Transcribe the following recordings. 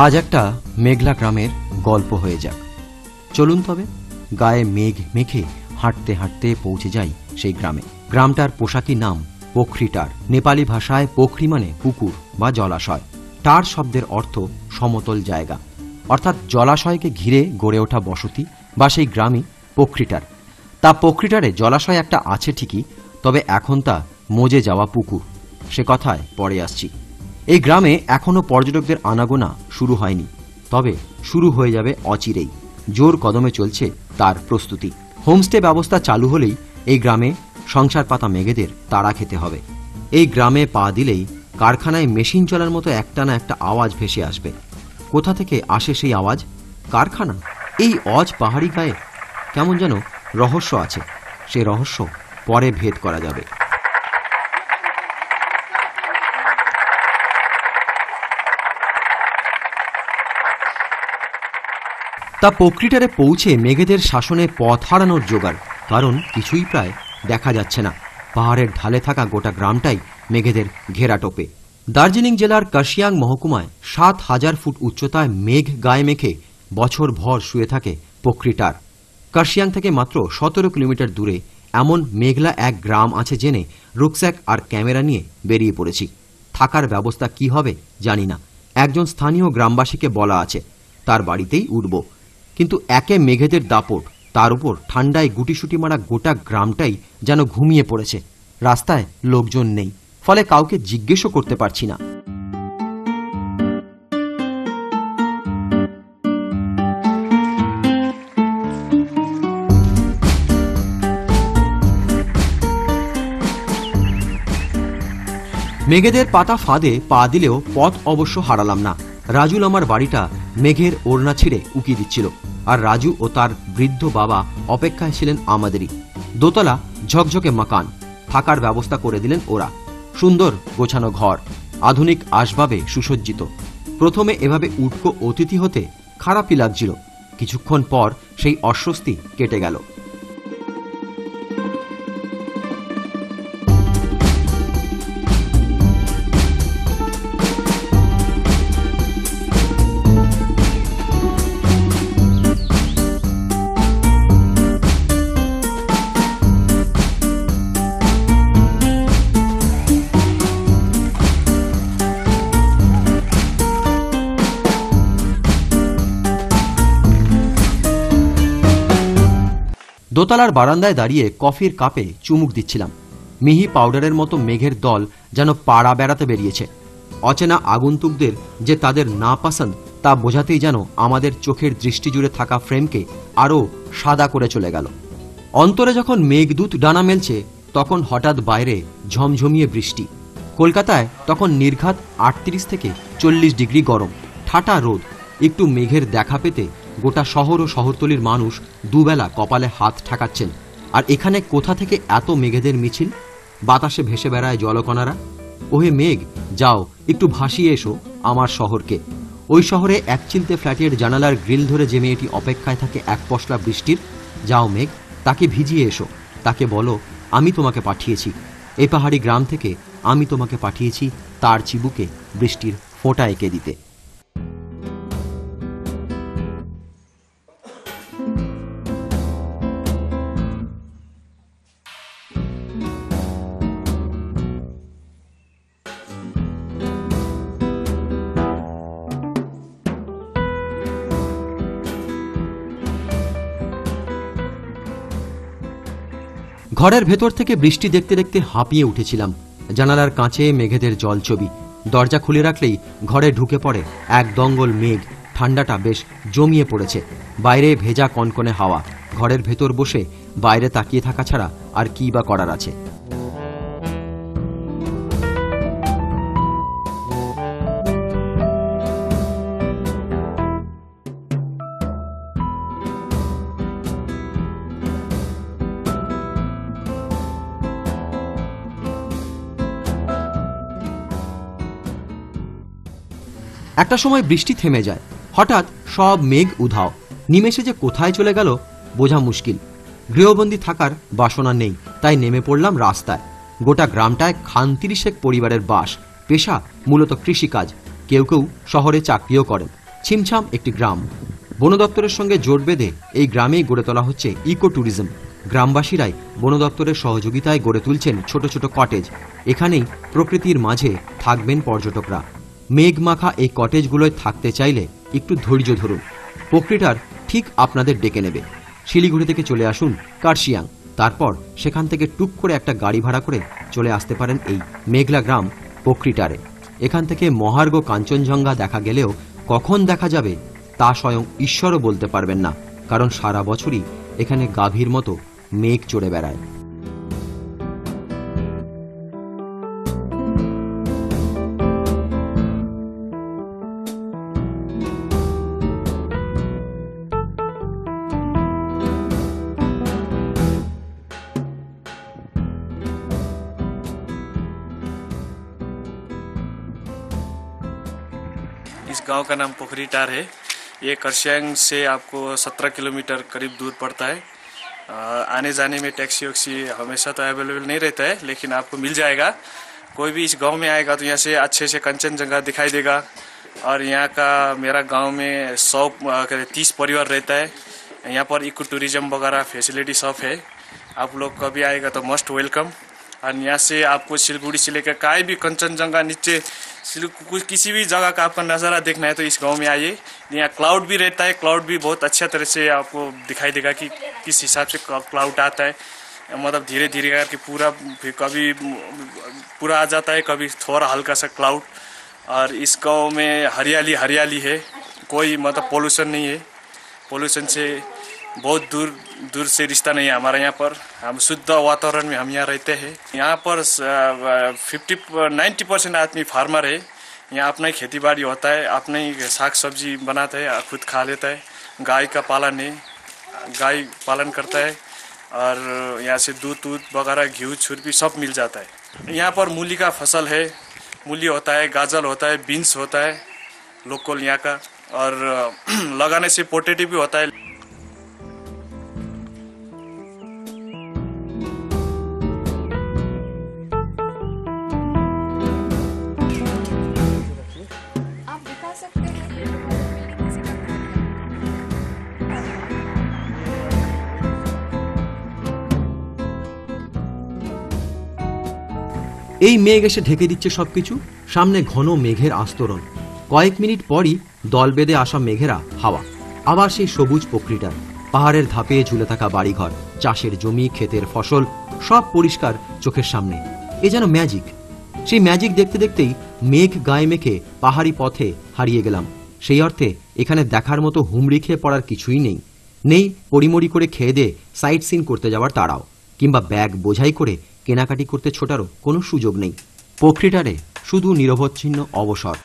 আজ একটা মেঘলা গ্রামের গল্প হয়ে যাক। চলুন তবে গায়ে মেঘ মেখে হাঁটতে হাঁটতে পৌঁছে যাই সেই গ্রামে। গ্রামটার পোশাকি নাম পোখরিটার। নেপালি ভাষায় পোখরি মানে পুকুর বা জলাশয়। টার শব্দের অর্থ সমতল জায়গা, অর্থাৎ জলাশয়কে ঘিরে গড়ে ওঠা বসতি বা সেই গ্রামই পোখরিটার। তা পোখরিটারে জলাশয় একটা আছে ঠিকই, তবে এখন তা মজে যাওয়া পুকুর। সে কথায় পরে আসছি। এই গ্রামে এখনো পর্যটকদের আনাগোনা শুরু হয়নি, তবে শুরু হয়ে যাবে অচিরেই। জোর কদমে চলছে তার প্রস্তুতি। হোমস্টে ব্যবস্থা চালু হলেই এই গ্রামে সংসার পাতা মেঘেদের তাড়া খেতে হবে। এই গ্রামে পা দিলেই কারখানায় মেশিন চলার মতো একটা না একটা আওয়াজ ভেসে আসবে। কোথা থেকে আসে সেই আওয়াজ? কারখানা। এই অজ পাহাড়ি গায়ে কেমন যেন রহস্য আছে। সে রহস্য পরে ভেদ করা যাবে। তা পোখরিটারে পৌঁছে মেঘেদের শাসনে পথ হারানোর জোগাড়, কারণ কিছুই প্রায় দেখা যাচ্ছে না। পাহাড়ের ঢালে থাকা গোটা গ্রামটাই মেঘেদের ঘেরাটোপে। দার্জিলিং জেলার কার্শিয়াং মহকুমায় ৭,০০০ ফুট উচ্চতায় মেঘ গায়ে মেখে বছর ভর শুয়ে থাকে পোখরিটার। কার্শিয়াং থেকে মাত্র ১৭ কিলোমিটার দূরে এমন মেঘলা এক গ্রাম আছে জেনে রুকস্যাক আর ক্যামেরা নিয়ে বেরিয়ে পড়েছি। থাকার ব্যবস্থা কি হবে জানি না। একজন স্থানীয় গ্রামবাসীকে বলা আছে তার বাড়িতেই উঠব, কিন্তু একে মেঘেদের দাপট, তার উপর ঠান্ডায় গুটিসুটি মারা গোটা গ্রামটাই যেন ঘুমিয়ে পড়েছে। রাস্তায় লোকজন নেই, ফলে কাউকে জিজ্ঞেসও করতে পারছি না। মেঘেদের পাতা ফাঁদে পা দিলেও পথ অবশ্য হারালাম না। রাজুল আমার বাড়িটা মেঘের ওড়না ছিঁড়ে উকিয়ে দিচ্ছিল, আর রাজু ও তার বৃদ্ধ বাবা অপেক্ষায় ছিলেন আমাদেরই। দোতলা ঝকঝকে মাকান, থাকার ব্যবস্থা করে দিলেন ওরা। সুন্দর গোছানো ঘর, আধুনিক আসবাবে সুসজ্জিত। প্রথমে এভাবে উটকো অতিথি হতে খারাপই লাগছিল, কিছুক্ষণ পর সেই অস্বস্তি কেটে গেল। দোতলার বারান্দায় দাঁড়িয়ে কফির কাপে চুমুক দিচ্ছিলাম। মিহি পাউডারের মতো মেঘের দল যেন পাড়া বেড়াতে বেরিয়েছে। অচেনা আগন্তুকদের যে তাদের না পছন্দ তা বোঝাতেই যেন আমাদের চোখের দৃষ্টি জুড়ে থাকা ফ্রেমকে আরও সাদা করে চলে গেল। অন্তরে যখন মেঘদূত ডানা মেলছে, তখন হঠাৎ বাইরে ঝমঝমিয়ে বৃষ্টি। কলকাতায় তখন নির্ঘাত ৩৮ থেকে ৪০ ডিগ্রি গরম, ঠাটা রোদ। একটু মেঘের দেখা পেতে গোটা শহর ও শহরতলির মানুষ দুবেলা কপালে হাত ঠেকাচ্ছেন। আর এখানে কোথা থেকে এত মেঘেদের মিছিল? বাতাসে ভেসে বেড়ায় জলকণারা। ওহে মেঘ, যাও একটু ভাসিয়ে এসো আমার শহরকে। ওই শহরে একচিলতে ফ্ল্যাটের জানালার গ্রিল ধরে যে মেয়েটি অপেক্ষায় থাকে এক পশলা বৃষ্টির, যাও মেঘ, তাকে ভিজিয়ে এসো। তাকে বলো আমি তোমাকে পাঠিয়েছি। এই পাহাড়ি গ্রাম থেকে আমি তোমাকে পাঠিয়েছি তার চিবুকে বৃষ্টির ফোঁটা এঁকে দিতে। ঘরের ভেতর থেকে বৃষ্টি দেখতে দেখতে হাঁপিয়ে উঠেছিলাম। জানালার কাঁচে মেঘেদের জলছবি। দরজা খুলে রাখলেই ঘরে ঢুকে পড়ে এক দঙ্গল মেঘ। ঠান্ডাটা বেশ জমিয়ে পড়েছে। বাইরে ভেজা কনকনে হাওয়া। ঘরের ভেতর বসে বাইরে তাকিয়ে থাকা ছাড়া আর কি বা করার আছে? একটা সময় বৃষ্টি থেমে যায়। হঠাৎ সব মেঘ উধাও। নিমেষে যে কোথায় চলে গেল বোঝা মুশকিল। গৃহবন্দী থাকার বাসনা নেই, তাই নেমে পড়লাম রাস্তায়। গোটা গ্রামটায় খানতিরিশেক পরিবারের বাস। পেশা মূলত কৃষিকাজ, কেউ কেউ শহরে চাকরিও করেন। ছিমছাম একটি গ্রাম। বন দপ্তরের সঙ্গে জোট বেঁধে এই গ্রামেই গড়ে তোলা হচ্ছে ইকো ট্যুরিজম। গ্রামবাসীরাই বন দপ্তরের সহযোগিতায় গড়ে তুলছেন ছোট ছোট কটেজ। এখানেই প্রকৃতির মাঝে থাকবেন পর্যটকরা। মেঘমাখা এই কটেজগুলোয় থাকতে চাইলে একটু ধৈর্য ধরুন, প্রকৃতির ঠিক আপনাদের ডেকে নেবে। শিলিগুড়ি থেকে চলে আসুন কার্শিয়াং, তারপর সেখান থেকে টুক করে একটা গাড়ি ভাড়া করে চলে আসতে পারেন এই মেঘলা গ্রাম প্রকৃতিরে। এখান থেকে মহার্ঘ কাঞ্চনজঙ্ঘা দেখা গেলেও কখন দেখা যাবে তা স্বয়ং ঈশ্বরও বলতে পারবেন না, কারণ সারা বছরই এখানে গাভীর মতো মেঘ চড়ে বেড়ায়। इस गांव का नाम पोखरीटार है। ये करसियांग से आपको 17 किलोमीटर करीब दूर पड़ता है। आने जाने में टैक्सी वैक्सी हमेशा तो अवेलेबल नहीं रहता है, लेकिन आपको मिल जाएगा। कोई भी इस गांव में आएगा तो यहाँ से अच्छे से कंचनजंगा दिखाई देगा। और यहाँ का मेरा गांव में 130 परिवार रहता है। यहाँ पर इको टूरिज्म वगैरह फैसिलिटी सब है। आप लोग कभी आएगा तो मस्ट वेलकम। और यहाँ से आपको सिलगुड़ी से लेकर कहीं भी कंचनजंगा नीचे किसी भी जगह का आपका नज़ारा देखना है तो इस गांव में आइए। यहाँ क्लाउड भी रहता है, क्लाउड भी बहुत अच्छा तरह से आपको दिखाई देगा कि किस हिसाब से क्लाउड आता है। मतलब धीरे धीरे करके कभी पूरा आ जाता है, कभी थोड़ा हल्का सा क्लाउड। और इस गांव में हरियाली हरियाली है, कोई मतलब पोल्यूशन नहीं है। पोल्यूशन से बहुत दूर से रिश्ता नहीं है हमारा। यहाँ पर हम शुद्ध वातावरण में हम यहाँ रहते हैं। यहाँ पर 90% आदमी फार्मर है। यहाँ अपना ही खेती बाड़ी होता है, अपना ही साग सब्जी बनाता है, खुद खा लेता है। गाय का पालन है, गाय पालन करता है। और यहाँ से दूध वगैरह घी छुरपी सब मिल जाता है। यहाँ पर मूली का फसल है, मूली होता है, गाजर होता है, बीन्स होता है लोकल यहाँ का। और लगाने से पोटैटो भी होता है। এই মেঘ এসে ঢেকে দিচ্ছে সবকিছু। সামনে ঘন মেঘের আস্তরণ। কয়েক মিনিট পরই দল বেঁধে আসা মেঘেরা হাওয়া। আবার সেই সবুজ প্রকৃতির পাহাড়ের ধাপে ঝুলে থাকা বাড়িঘর, চাষের জমি, ক্ষেতের ফসল সব পরিষ্কার চোখের সামনে। এ যেন ম্যাজিক। সেই ম্যাজিক দেখতে দেখতেই মেঘ গায়ে মেখে পাহাড়ি পথে হারিয়ে গেলাম। সেই অর্থে এখানে দেখার মতো হুমড়ি খেয়ে পড়ার কিছুই নেই। নেই পরিমরি করে খেয়ে দিয়ে সাইট সিন করতে যাওয়ার তাড়াও, কিংবা ব্যাগ বোঝাই করে কেনাকাটি করতে ছোটারও কোনো সুযোগ নেই। প্রকৃতিরে শুধু নিরবচ্ছিন্ন অবসর।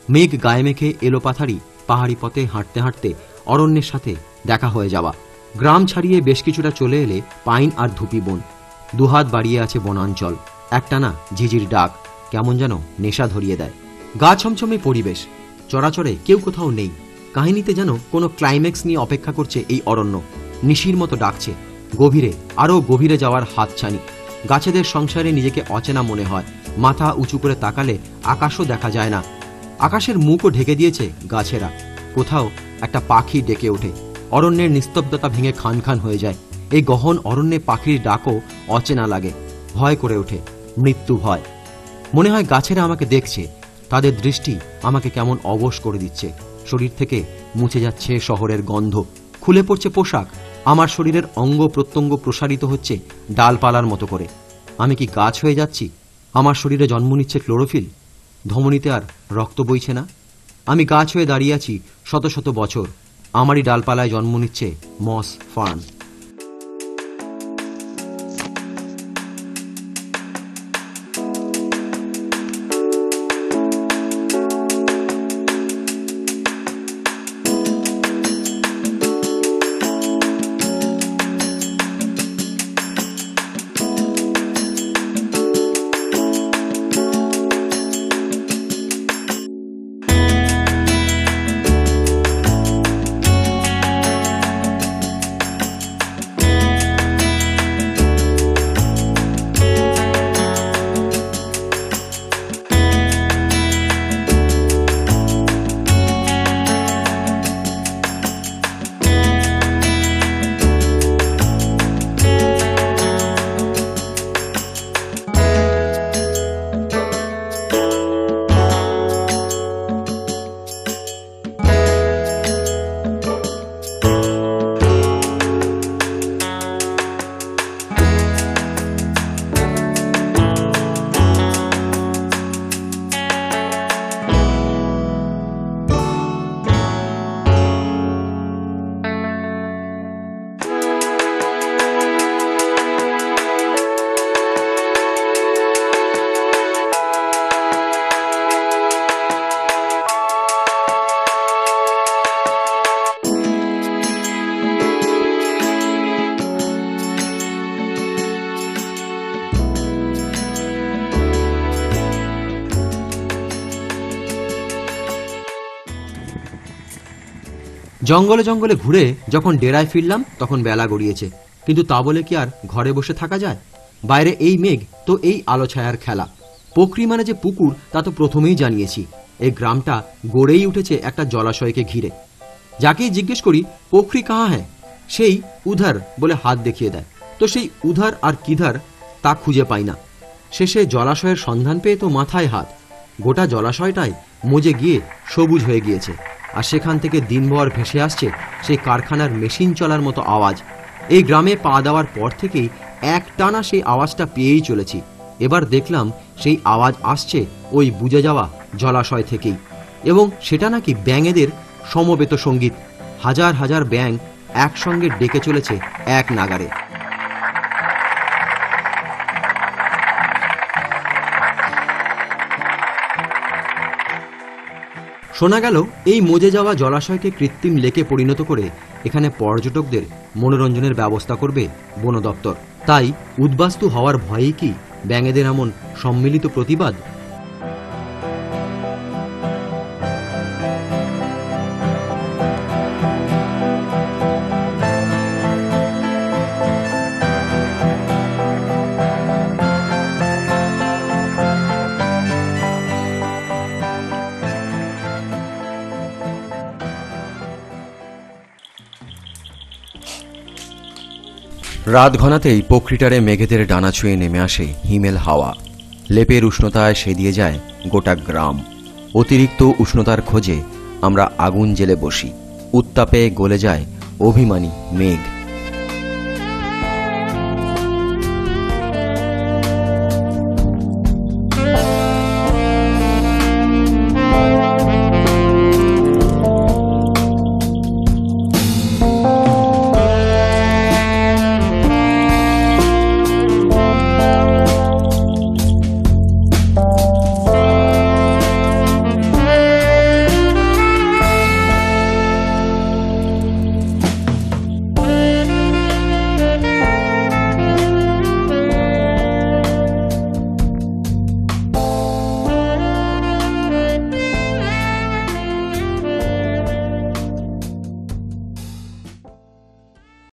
মেঘ গায়ে মেখে এলো পাথারি পাহাড়ি পথে হাঁটতে হাঁটতে অরণ্যের সাথে দেখা হয়ে যাওয়া। গ্রাম ছাড়িয়ে বেশ কিছুটা চলে এলে পাইন আর ধুপি বন। দুহাত বাড়িয়ে আছে বনাঞ্চল। একটানা ঝিঝির ডাক কেমন যেন নেশা ধরিয়ে দেয়। গা ছমছমে পরিবেশ, চরাচরে কেউ কোথাও নেই। কাহিনীতে যেন কোনো ক্লাইম্যাক্স নিয়ে অপেক্ষা করছে এই অরণ্য। নিশির মতো ডাকছে, গভীরে আরও গভীরে যাওয়ার হাতছানি। গাছেদের সংসারে নিজেকে অচেনা মনে হয়, মাথা উঁচু করে তাকালে আকাশও দেখা যায় না। আকাশের মুখও ঢেকে দিয়েছে গাছেরা। কোথাও একটা পাখি ডেকে ওঠে। অরণ্যের নিস্তব্ধতা ভেঙে খান খান হয়ে যায়। এই গহন অরণ্যে পাখির ডাকও অচেনা লাগে। ভয় করে ওঠে, মৃত্যু ভয়। মনে হয় গাছেরা আমাকে দেখছে। তাদের দৃষ্টি আমাকে কেমন অবশ করে দিচ্ছে। শরীর থেকে মুছে যাচ্ছে শহরের গন্ধ। খুলে পড়ছে পোশাক। আমার শরীরের অঙ্গ প্রত্যঙ্গ প্রসারিত হচ্ছে ডালপালার মতো করে। আমি কি গাছ হয়ে যাচ্ছি? আমার শরীরে জন্ম নিচ্ছে ক্লোরোফিল। ধমনীতে আর রক্ত বইছে না। আমি গাছ হয়ে দাঁড়িয়ে আছি শত শত বছর। আমারই ডালপালায় জন্ম নিচ্ছে মস ফার্ন। জঙ্গলে জঙ্গলে ঘুরে যখন ডেরায় ফিরলাম তখন বেলা গড়িয়েছে। কিন্তু তা বলে কি আর ঘরে বসে থাকা যায়? বাইরে এই মেঘ তো এই আলো ছায়ার খেলা। পোখরি মানে যে পুকুর তা তো প্রথমেই জানিয়েছি। এই গ্রামটা গড়েই উঠেছে একটা জলাশয়কে ঘিরে। যাকেই জিজ্ঞেস করি পোখরি কাহা হ্যাঁ, সেই উধার বলে হাত দেখিয়ে দেয়। তো সেই উধার আর কিধার তা খুঁজে পাই না। শেষে জলাশয়ের সন্ধান পেয়ে তো মাথায় হাত। গোটা জলাশয়টাই মজে গিয়ে সবুজ হয়ে গিয়েছে। আর সেখান থেকে দিনভর ভেসে আসছে সেই কারখানার মেশিন চলার মতো আওয়াজ। এই গ্রামে পা দেওয়ার পর থেকেই একটানা সেই আওয়াজটা পেয়েই চলেছি। এবার দেখলাম সেই আওয়াজ আসছে ওই বুঝে যাওয়া জলাশয় থেকেই, এবং সেটা নাকি ব্যাঙেদের সমবেত সঙ্গীত। হাজার হাজার ব্যাঙ একসঙ্গে ডেকে চলেছে এক নাগারে। শোনা গেল এই মজে যাওয়া জলাশয়কে কৃত্রিম লেকে পরিণত করে এখানে পর্যটকদের মনোরঞ্জনের ব্যবস্থা করবে বন দপ্তর। তাই উদ্বাস্তু হওয়ার ভয়েই কি ব্যাঙেদের এমন সম্মিলিত প্রতিবাদ? রাত ঘনাতেই পোখরিটারে মেঘেদের ডানা ছুঁয়ে নেমে আসে হিমেল হাওয়া। লেপের উষ্ণতায় সেদিয়ে যায় গোটা গ্রাম। অতিরিক্ত উষ্ণতার খোঁজে আমরা আগুন জেলে বসি। উত্তাপে গলে যায় অভিমানী মেঘ।